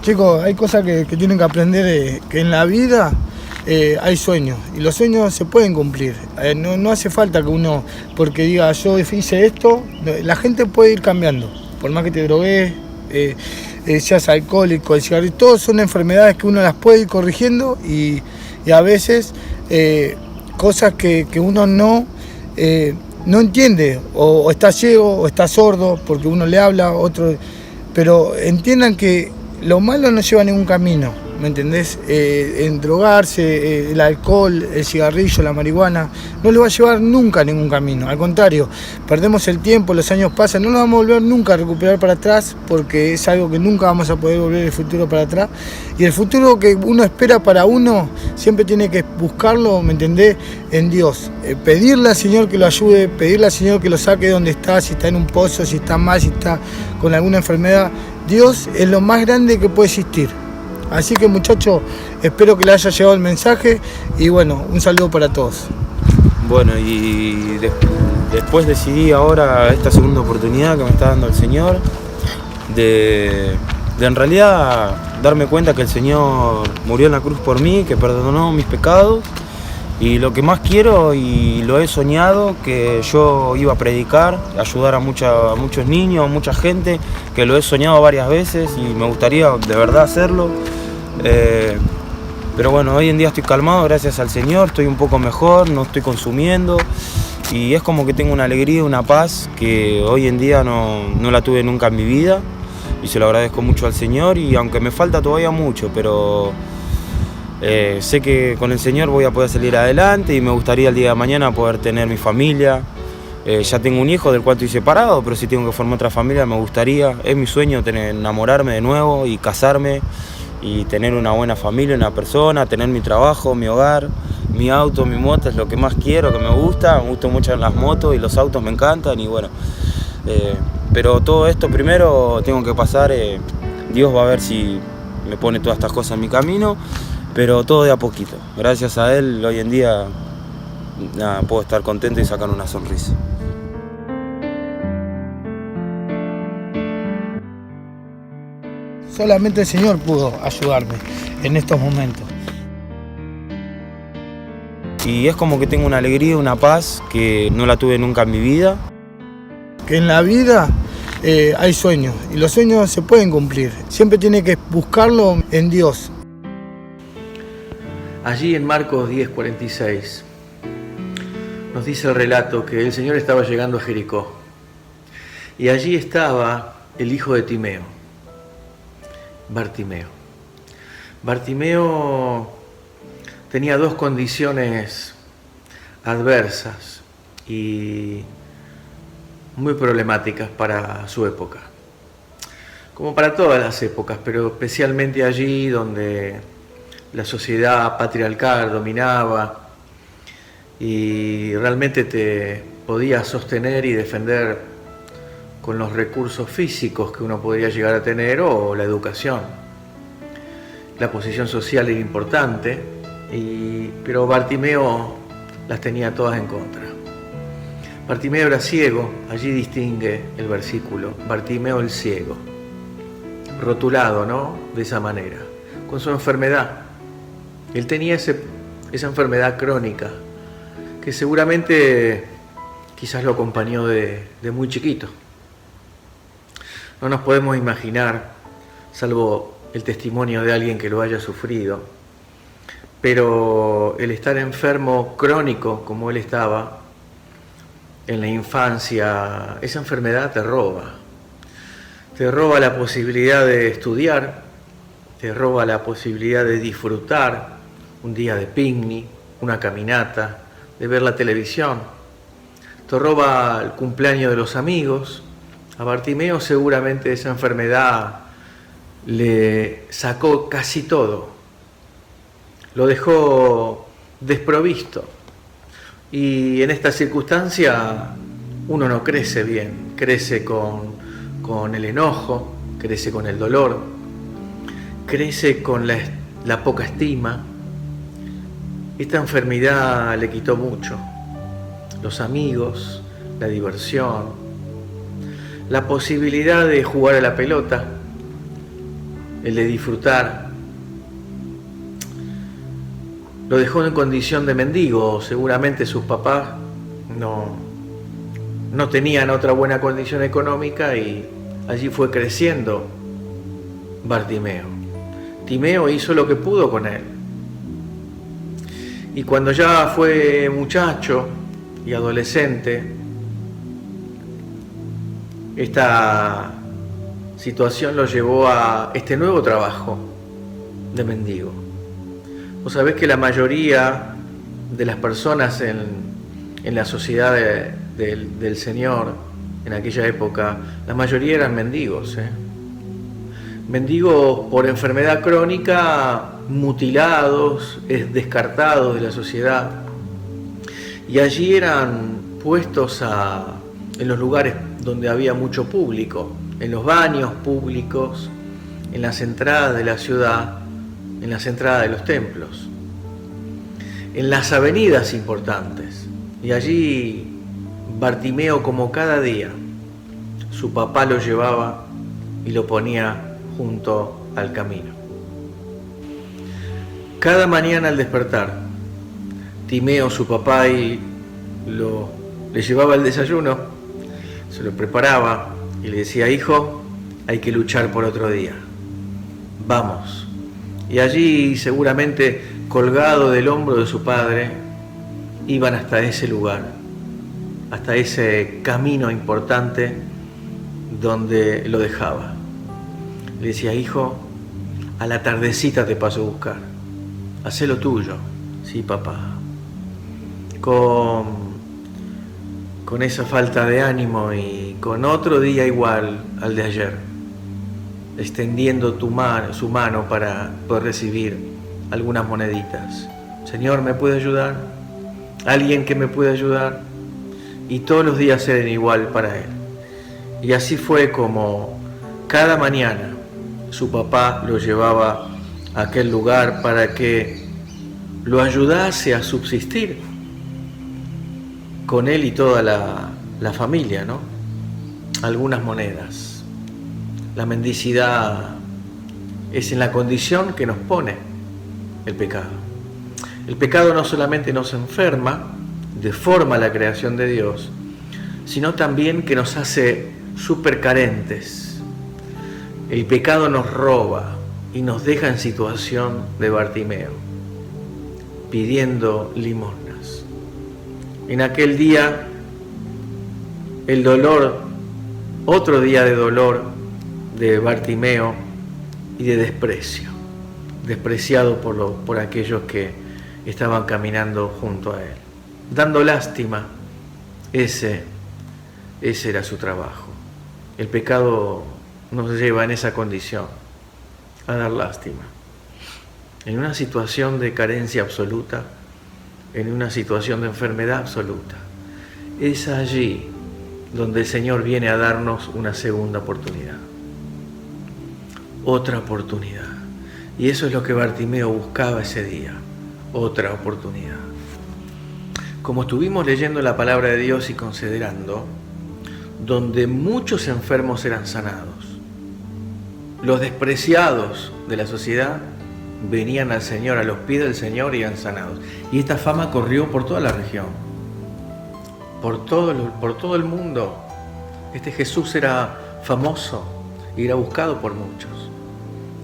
Speaker 1: chicos, hay cosas que tienen que aprender, que en la vida hay sueños, y los sueños se pueden cumplir. No hace falta que uno, porque diga yo hice esto, la gente puede ir cambiando, por más que te drogues, seas alcohólico, el cigarrillo, todas son enfermedades que uno las puede ir corrigiendo, y a veces cosas que uno no entiende, o está ciego o está sordo porque uno le habla, pero entiendan que lo malo no lleva a ningún camino, ¿me entendés? En drogarse, el alcohol, el cigarrillo, la marihuana, no le va a llevar nunca a ningún camino, al contrario, perdemos el tiempo, los años pasan, no nos vamos a volver nunca a recuperar para atrás, porque es algo que nunca vamos a poder volver el futuro para atrás, y el futuro que uno espera para uno, siempre tiene que buscarlo, ¿me entendés?, en Dios, pedirle al Señor que lo ayude, pedirle al Señor que lo saque de donde está, si está en un pozo, si está mal, si está con alguna enfermedad. Dios es lo más grande que puede existir. Así que muchachos, espero que les haya llegado el mensaje, y bueno, un saludo para todos.
Speaker 2: Bueno, y después decidí ahora, esta segunda oportunidad que me está dando el Señor, de en realidad darme cuenta que el Señor murió en la cruz por mí, que perdonó mis pecados. Y lo que más quiero, y lo he soñado, que yo iba a predicar, ayudar a muchos niños, a mucha gente, que lo he soñado varias veces y me gustaría de verdad hacerlo. Pero bueno, hoy en día estoy calmado, gracias al Señor, estoy un poco mejor, no estoy consumiendo. Y es como que tengo una alegría, una paz que hoy en día no la tuve nunca en mi vida. Y se lo agradezco mucho al Señor, y aunque me falta todavía mucho, pero sé que con el Señor voy a poder salir adelante, y me gustaría el día de mañana poder tener mi familia. Ya tengo un hijo del cual estoy separado, pero si tengo que formar otra familia me gustaría. Es mi sueño enamorarme de nuevo y casarme y tener una buena familia, una persona, tener mi trabajo, mi hogar, mi auto, mi moto, es lo que más quiero, que me gustan mucho las motos y los autos me encantan, y bueno. Pero todo esto primero tengo que pasar, Dios va a ver si me pone todas estas cosas en mi camino, pero todo de a poquito. Gracias a Él hoy en día puedo estar contento y sacar una sonrisa.
Speaker 1: Solamente el Señor pudo ayudarme en estos momentos.
Speaker 2: Y es como que tengo una alegría, una paz que no la tuve nunca en mi vida.
Speaker 1: Que en la vida hay sueños, y los sueños se pueden cumplir. Siempre tiene que buscarlo en Dios.
Speaker 6: Allí en Marcos 10:46 nos dice el relato que el Señor estaba llegando a Jericó, y allí estaba el hijo de Timeo, Bartimeo. Bartimeo tenía dos condiciones adversas y muy problemáticas para su época, como para todas las épocas, pero especialmente allí donde la sociedad patriarcal dominaba y realmente te podía sostener y defender con los recursos físicos que uno podría llegar a tener, o la educación. La posición social era importante, pero Bartimeo las tenía todas en contra. Bartimeo era ciego, allí distingue el versículo, Bartimeo el ciego, rotulado, ¿no?, de esa manera, con su enfermedad. Él tenía esa enfermedad crónica que seguramente quizás lo acompañó de muy chiquito. No nos podemos imaginar, salvo el testimonio de alguien que lo haya sufrido, pero el estar enfermo crónico como él estaba en la infancia, esa enfermedad te roba la posibilidad de estudiar, te roba la posibilidad de disfrutar un día de picnic, una caminata, de ver la televisión, te roba el cumpleaños de los amigos. A Bartimeo seguramente esa enfermedad le sacó casi todo, lo dejó desprovisto. Y en esta circunstancia uno no crece bien, crece con el enojo, crece con el dolor, crece con la poca estima. Esta enfermedad le quitó mucho: los amigos, la diversión, la posibilidad de jugar a la pelota, el de disfrutar. Lo dejó en condición de mendigo. Seguramente sus papás no tenían otra buena condición económica, y allí fue creciendo Bartimeo. Timeo hizo lo que pudo con él. Y cuando ya fue muchacho y adolescente, esta situación lo llevó a este nuevo trabajo de mendigo. Vos sabés que la mayoría de las personas en la sociedad del Señor, en aquella época, la mayoría eran mendigos, mendigos por enfermedad crónica, mutilados, descartados de la sociedad, y allí eran puestos en los lugares donde había mucho público, en los baños públicos, en las entradas de la ciudad, en las entradas de los templos, en las avenidas importantes. Y allí Bartimeo, como cada día, su papá lo llevaba y lo ponía junto al camino. Cada mañana al despertar, Timeo, su papá, le llevaba el desayuno, se lo preparaba y le decía: hijo, hay que luchar por otro día, vamos. Y allí, seguramente colgado del hombro de su padre, iban hasta ese lugar, hasta ese camino importante donde lo dejaba. Le decía: hijo, a la tardecita te paso a buscar, hacé lo tuyo. Sí, papá. Con esa falta de ánimo y con otro día igual al de ayer, extendiendo su mano para poder recibir algunas moneditas. Señor, ¿me puede ayudar? ¿Alguien que me puede ayudar? Y todos los días eran igual para él. Y así fue como cada mañana su papá lo llevaba a aquel lugar para que lo ayudase a subsistir con él y toda la familia, ¿no? Algunas monedas. La mendicidad es en la condición que nos pone el pecado. El pecado no solamente nos enferma, deforma la creación de Dios, sino también que nos hace súper carentes. El pecado nos roba y nos deja en situación de Bartimeo, pidiendo limosnas. En aquel día, el dolor, otro día de dolor de Bartimeo y de desprecio, despreciado por aquellos que estaban caminando junto a él, dando lástima. Ese era su trabajo. El pecado nos lleva en esa condición a dar lástima. En una situación de carencia absoluta, en una situación de enfermedad absoluta, es allí donde el Señor viene a darnos una segunda oportunidad, otra oportunidad. Y eso es lo que Bartimeo buscaba ese día, otra oportunidad. Como estuvimos leyendo la palabra de Dios y considerando, donde muchos enfermos eran sanados, los despreciados de la sociedad venían al Señor, a los pies del Señor, y eran sanados. Y esta fama corrió por toda la región, por todo el mundo. Este Jesús era famoso y era buscado por muchos.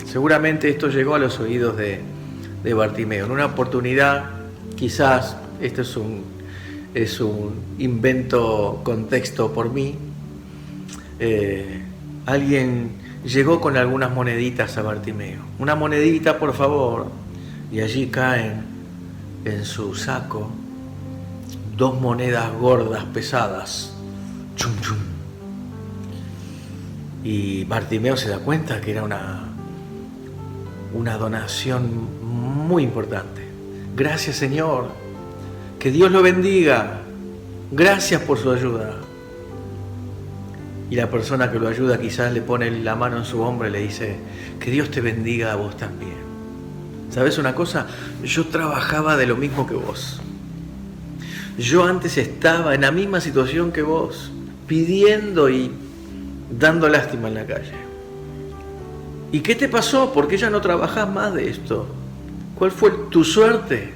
Speaker 6: Seguramente esto llegó a los oídos de Bartimeo. En una oportunidad, quizás, esto es un invento contexto por mí, alguien llegó con algunas moneditas a Bartimeo. Una monedita, por favor. Y allí caen en su saco 2 monedas gordas, pesadas. Chum, chum. Y Bartimeo se da cuenta que era una donación muy importante. Gracias, Señor. Que Dios lo bendiga. Gracias por su ayuda. Y la persona que lo ayuda quizás le pone la mano en su hombro y le dice: que Dios te bendiga a vos también. ¿Sabes una cosa? Yo trabajaba de lo mismo que vos. Yo antes estaba en la misma situación que vos, pidiendo y dando lástima en la calle. ¿Y qué te pasó? ¿Por qué ya no trabajás más de esto? ¿Cuál fue tu suerte?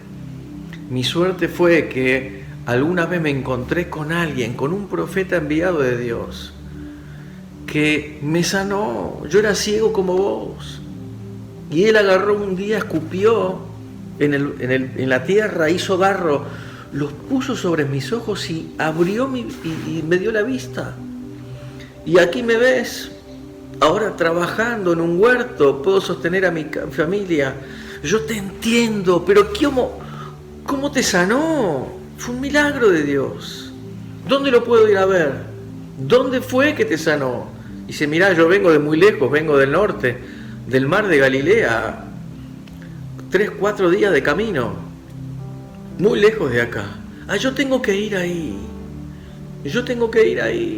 Speaker 6: Mi suerte fue que alguna vez me encontré con alguien, con un profeta enviado de Dios, que me sanó. Yo era ciego como vos. Y él agarró un día, escupió en la tierra, hizo barro, los puso sobre mis ojos y abrió y me dio la vista. Y aquí me ves, ahora trabajando en un huerto, puedo sostener a mi familia. Yo te entiendo, pero ¿cómo te sanó? Fue un milagro de Dios. ¿Dónde lo puedo ir a ver? ¿Dónde fue que te sanó? Y dice: mirá, yo vengo de muy lejos, vengo del norte, del mar de Galilea, 3-4 días de camino, muy lejos de acá. Yo tengo que ir ahí.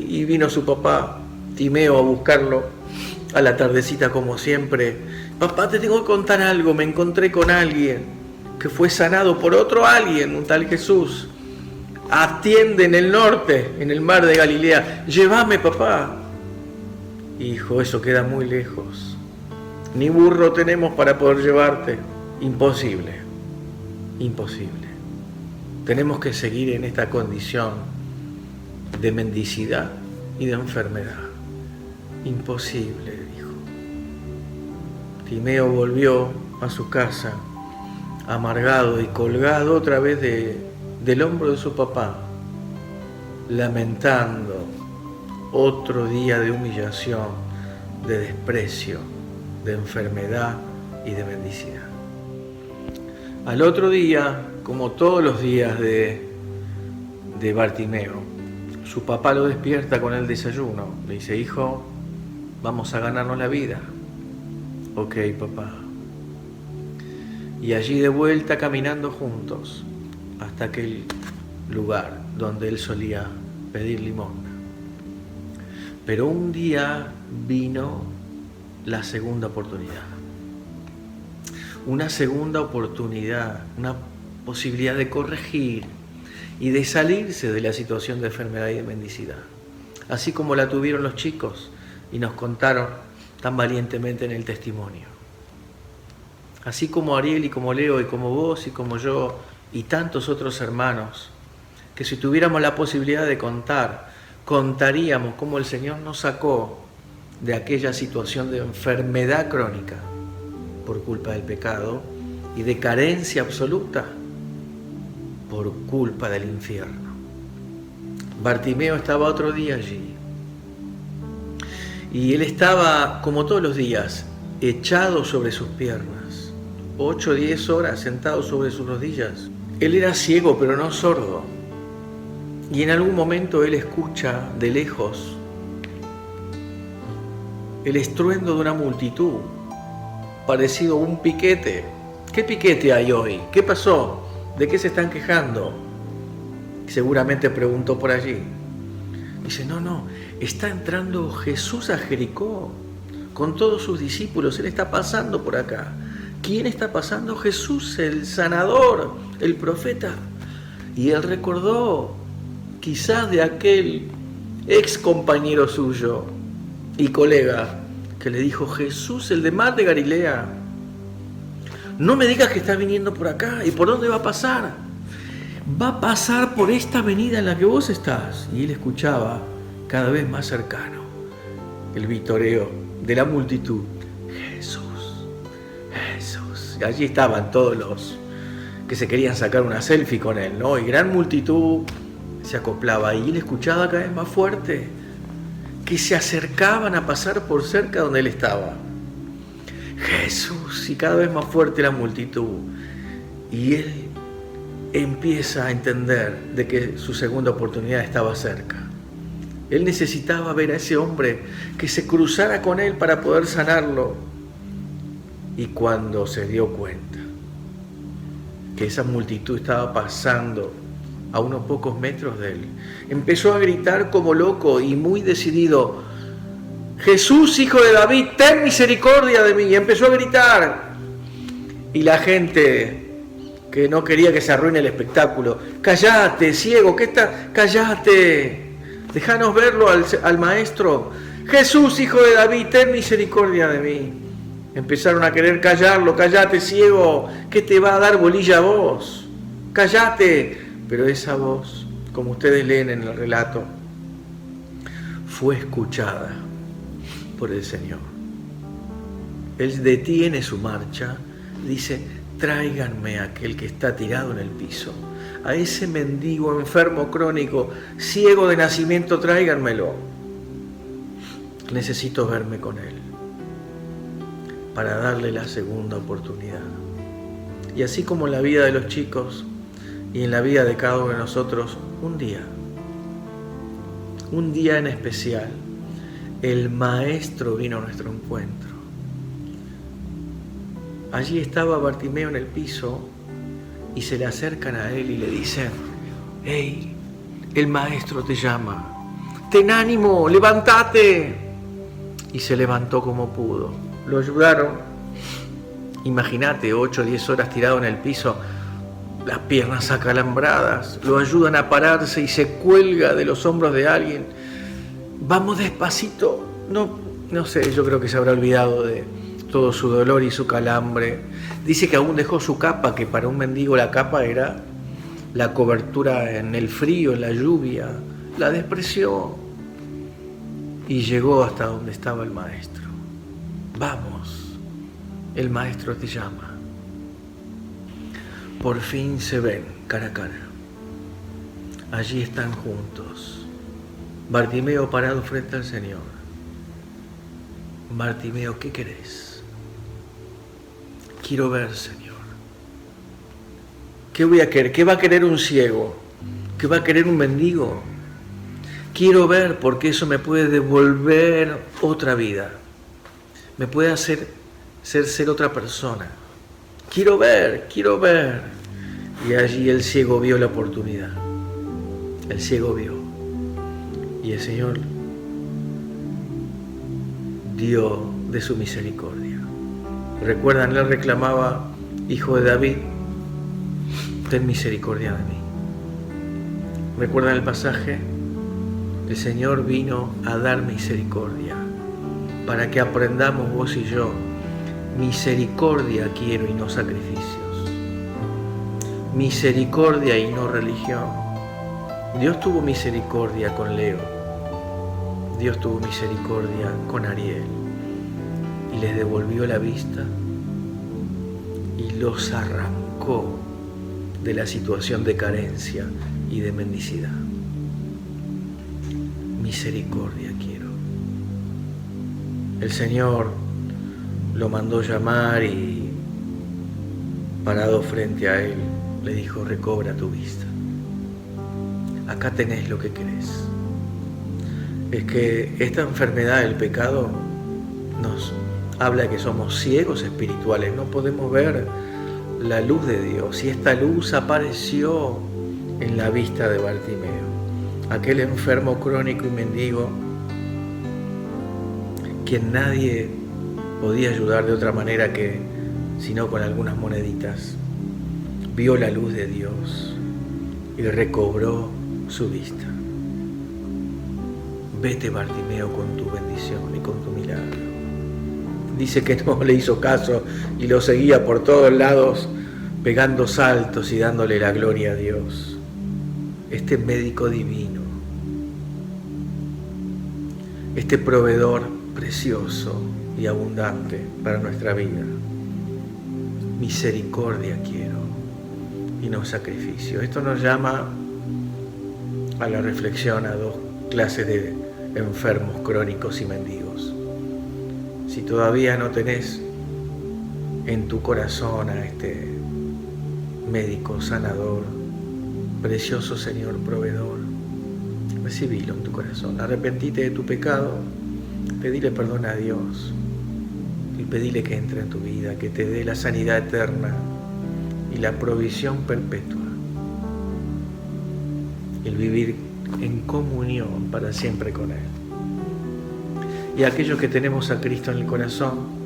Speaker 6: Y vino su papá, Timeo, a buscarlo a la tardecita como siempre. Papá, te tengo que contar algo. Me encontré con alguien que fue sanado por otro alguien, un tal Jesús.
Speaker 5: atiende en el norte, en el mar de Galilea. Llévame, papá. Hijo, eso queda muy lejos. Ni burro tenemos para poder llevarte. Imposible, imposible. Tenemos que seguir en esta condición de mendicidad y de enfermedad. Imposible, dijo. Timeo volvió a su casa, amargado y colgado otra vez del hombro de su papá, lamentando otro día de humillación, de desprecio, de enfermedad y de mendicidad. Al otro día, como todos los días de Bartimeo, su papá lo despierta con el desayuno. Le dice: hijo, vamos a ganarnos la vida. Ok, papá. Y allí de vuelta caminando juntos hasta aquel lugar donde él solía pedir limosna. Pero un día vino la segunda oportunidad. Una segunda oportunidad, una posibilidad de corregir y de salirse de la situación de enfermedad y de mendicidad. Así como la tuvieron los chicos y nos contaron tan valientemente en el testimonio. Así como Ariel y como Leo y como vos y como yo y tantos otros hermanos, que si tuviéramos la posibilidad de contaríamos cómo el Señor nos sacó de aquella situación de enfermedad crónica por culpa del pecado y de carencia absoluta por culpa del infierno. Bartimeo estaba otro día allí y él estaba, como todos los días, echado sobre sus piernas, 8 o 10 horas sentado sobre sus rodillas. Él era ciego pero no sordo, y en algún momento él escucha de lejos el estruendo de una multitud, parecido a un piquete. ¿Qué piquete hay hoy? ¿Qué pasó? ¿De qué se están quejando? Seguramente preguntó por allí. Dice: no, está entrando Jesús a Jericó con todos sus discípulos. Él está pasando por acá. ¿Quién está pasando? Jesús, el sanador, el profeta. Y él recordó quizás de aquel ex compañero suyo y colega que le dijo: Jesús, el de mar de Galilea, no me digas que está viniendo por acá. ¿Y por dónde va a pasar? Va a pasar por esta avenida en la que vos estás. Y él escuchaba cada vez más cercano el vitoreo de la multitud: Jesús, Jesús. Y allí estaban todos los que se querían sacar una selfie con él, ¿no? Y gran multitud se acoplaba y él escuchaba cada vez más fuerte que se acercaban a pasar por cerca donde él estaba. Jesús, y cada vez más fuerte la multitud. Y él empieza a entender de que su segunda oportunidad estaba cerca. Él necesitaba ver a ese hombre que se cruzara con él para poder sanarlo. Y cuando se dio cuenta que esa multitud estaba pasando a unos pocos metros de él, empezó a gritar como loco y muy decidido: Jesús, hijo de David, ten misericordia de mí. Y empezó a gritar. Y la gente que no quería que se arruine el espectáculo: cállate, ciego, ¿qué está? Cállate, déjanos verlo al maestro. Jesús, hijo de David, ten misericordia de mí. Empezaron a querer callarlo: cállate, ciego, ¿qué te va a dar bolilla a vos? Cállate. Pero esa voz, como ustedes leen en el relato, fue escuchada por el Señor. Él detiene su marcha, dice: tráiganme a aquel que está tirado en el piso, a ese mendigo enfermo crónico, ciego de nacimiento, tráiganmelo. Necesito verme con él para darle la segunda oportunidad. Y así como en la vida de los chicos y en la vida de cada uno de nosotros, un día en especial, el Maestro vino a nuestro encuentro. Allí estaba Bartimeo en el piso y se le acercan a él y le dicen: hey, el Maestro te llama, ten ánimo, levántate. Y se levantó como pudo. Lo ayudaron. Imagínate, 8 o 10 horas tirado en el piso. las piernas acalambradas, lo ayudan a pararse y se cuelga de los hombros de alguien. Vamos despacito. No sé, yo creo que se habrá olvidado de todo su dolor y su calambre. Dice que aún dejó su capa, que para un mendigo la capa era la cobertura en el frío, en la lluvia. La despreció y llegó hasta donde estaba el maestro. Vamos, el maestro te llama. Por fin se ven cara a cara. Allí están juntos. Bartimeo parado frente al Señor. Bartimeo, ¿qué querés? Quiero ver, Señor. ¿Qué voy a querer? ¿Qué va a querer un ciego? ¿Qué va a querer un mendigo? Quiero ver, porque eso me puede devolver otra vida. Me puede hacer ser otra persona. Quiero ver, quiero ver. Y allí el ciego vio la oportunidad. El ciego vio. Y el Señor dio de su misericordia. ¿Recuerdan? Él reclamaba, hijo de David, ten misericordia de mí. ¿Recuerdan el pasaje? El Señor vino a dar misericordia para que aprendamos vos y yo. Misericordia quiero y no sacrificios. Misericordia y no religión. Dios tuvo misericordia con Leo. Dios tuvo misericordia con Ariel. Y les devolvió la vista y los arrancó de la situación de carencia y de mendicidad. Misericordia quiero. El Señor lo mandó llamar y, parado frente a él, le dijo, recobra tu vista. Acá tenés lo que querés. Es que esta enfermedad del pecado nos habla de que somos ciegos espirituales, no podemos ver la luz de Dios. Y esta luz apareció en la vista de Bartimeo, aquel enfermo crónico y mendigo, quien nadie podía ayudar de otra manera que sino con algunas moneditas. Vio la luz de Dios y recobró su vista. Vete, Bartimeo, con tu bendición y con tu milagro. Dice que no le hizo caso y lo seguía por todos lados, pegando saltos y dándole la gloria a Dios. Este médico divino, este proveedor precioso y abundante para nuestra vida. Misericordia quiero y no sacrificio. Esto nos llama a la reflexión a dos clases de enfermos crónicos y mendigos. Si todavía no tenés en tu corazón a este médico sanador, precioso Señor proveedor, recibilo en tu corazón. Arrepentite de tu pecado, pedile perdón a Dios y pedile que entre en tu vida, que te dé la sanidad eterna y la provisión perpetua, el vivir en comunión para siempre con Él. Y aquellos que tenemos a Cristo en el corazón,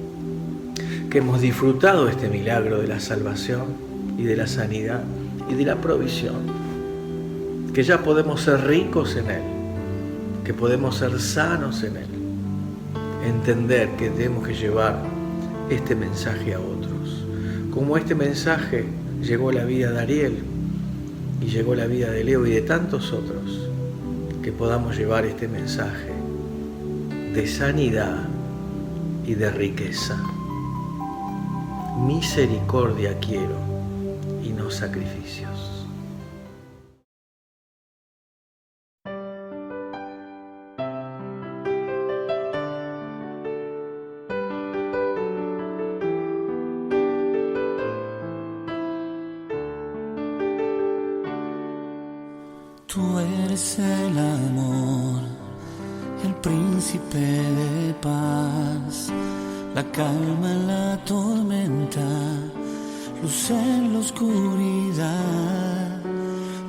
Speaker 5: que hemos disfrutado este milagro de la salvación y de la sanidad y de la provisión, que ya podemos ser ricos en Él, que podemos ser sanos en Él, entender que tenemos que llevar este mensaje a otros. Como este mensaje llegó a la vida de Ariel y llegó a la vida de Leo y de tantos otros, que podamos llevar este mensaje de sanidad y de riqueza. Misericordia quiero y no sacrificios.
Speaker 8: Tú eres el amor, el príncipe de paz, la calma en la tormenta, luz en la oscuridad.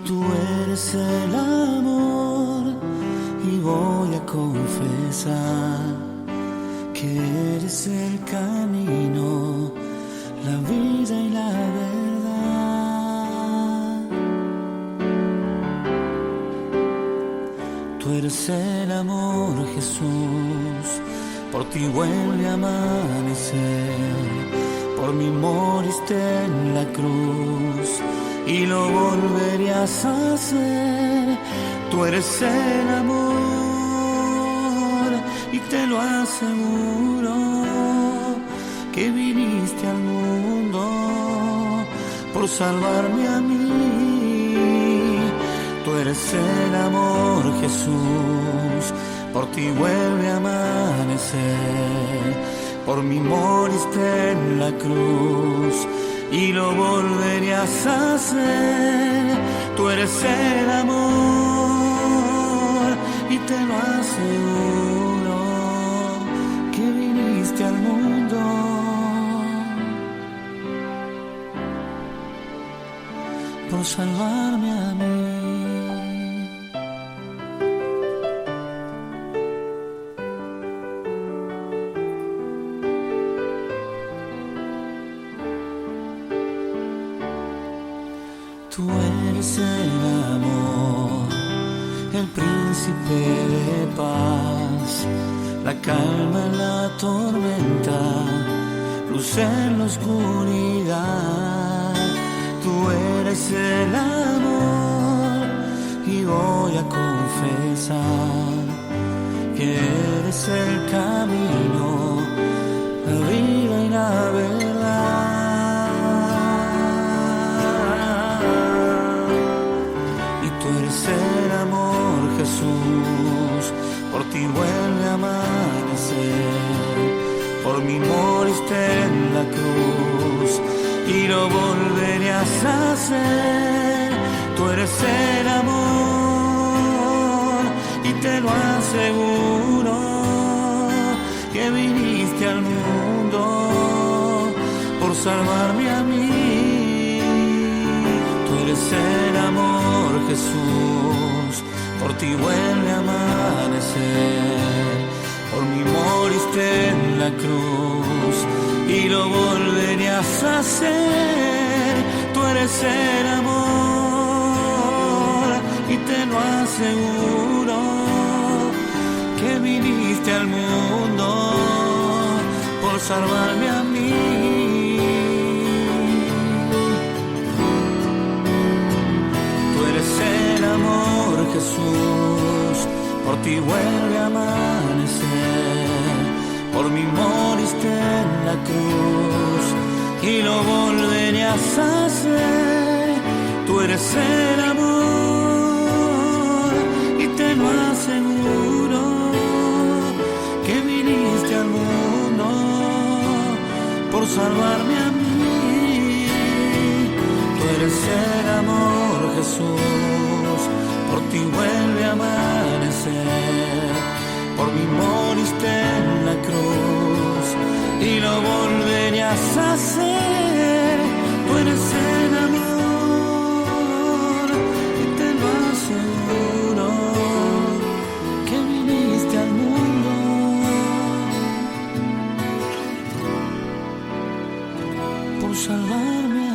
Speaker 8: Tú eres el amor y voy a confesar que eres el camino, la vida y la verdad. Tú eres el amor, Jesús, por ti vuelve a amanecer. Por mí moriste en la cruz y lo volverías a hacer. Tú eres el amor y te lo aseguro, que viniste al mundo por salvarme a mí. Tú eres el amor, Jesús, por ti vuelve a amanecer. Por mí moriste en la cruz y lo volverías a hacer. Tú eres el amor y te lo aseguro, que viniste al mundo por salvarme a mí. Tú eres el amor, el príncipe de paz, la calma en la tormenta, luz en la oscuridad. Tú eres el amor y voy a confesar que eres el camino, la vida y la verdad. El amor, Jesús, por ti vuelve a amanecer. Por mí moriste en la cruz y lo volverías a hacer. Tú eres el amor y te lo aseguro, que viniste al mundo por salvarme a mí. Tú eres el amor, Jesús, por ti vuelve a amanecer. Por mí moriste en la cruz y lo volverías a hacer. Tú eres el amor y te lo aseguro, que viniste al mundo por salvarme a mí. El amor, Jesús, por ti vuelve a amanecer. Por mí moriste en la cruz y lo volverías a hacer. Tú eres el amor y te lo aseguro, que viniste al mundo por salvarme a mí. Tú eres el amor, Jesús, por ti vuelve a amanecer. Por mí moriste en la cruz y lo volverías a hacer. Tú eres el amor y te lo aseguro, que viniste al mundo por salvarme.